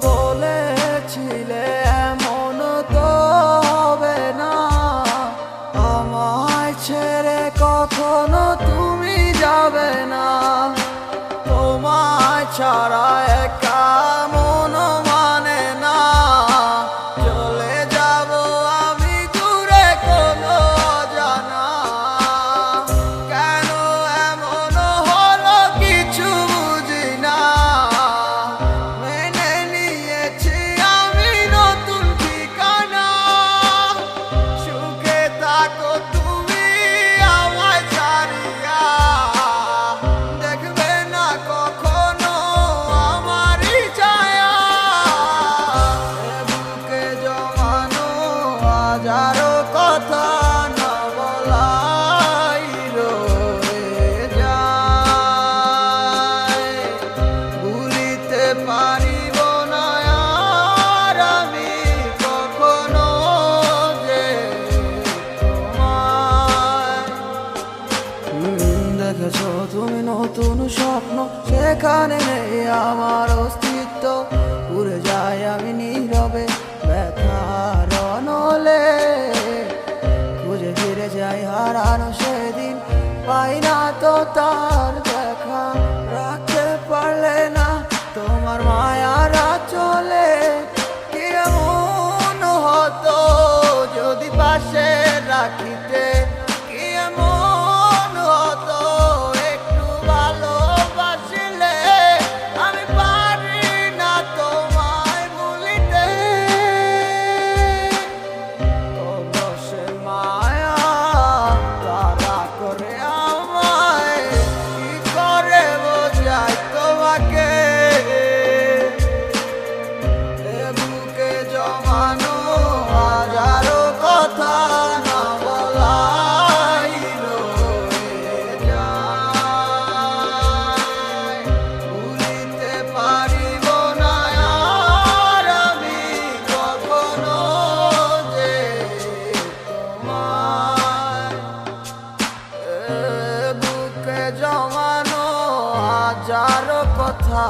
বলেছিলে এমন তো হবে না, আমায় ছেড়ে কখনো তুমি যাবে না। তোমায় ছাড়া একা মন মানে না, চলে যাব আমি দূরে কোনো অজানা। কেন এমন হলো কিছু বুঝি না, মেনে নিয়েছি আমি নতুন ঠিকানা। সুখে থাকো তুমি আমায় ছাড়িয়া, দেখবে না কখনো আমারই ছায়া। বুকে জমানো হাজারো কথা না বলাই রয়ে যায়, ভুলিতে পারিব না আর আমি কখনো যে তোমায়। দেখেছো তুমি নতুন স্বপ্ন, সেখানে নেই আমার অস্তিত্ব। উড়ে যাই আমি নীরবে ব্যথার অনলে, খুঁজে ফিরে যাই হারানো সেদিন, পাই না তো তার দেখা। রাখতে পারলে না তোমার মায়ার চলে, কি এমন হতো যদি পাশে রাখিতে, কি এমন হতো একটু ভালোবাসিলে। আমি পারি না তোমায় ভুলিতে, অবশ্যই মায়া তারা করে আমায়, কি করে বোঝাই তোমাকে। বুকে জমানো হাজারো কথা না বলাই রয়ে যায়, ভুলিতে পারিব না আর আমি কখনো যে তোমায়। বুকে জমানো হাজারো কথা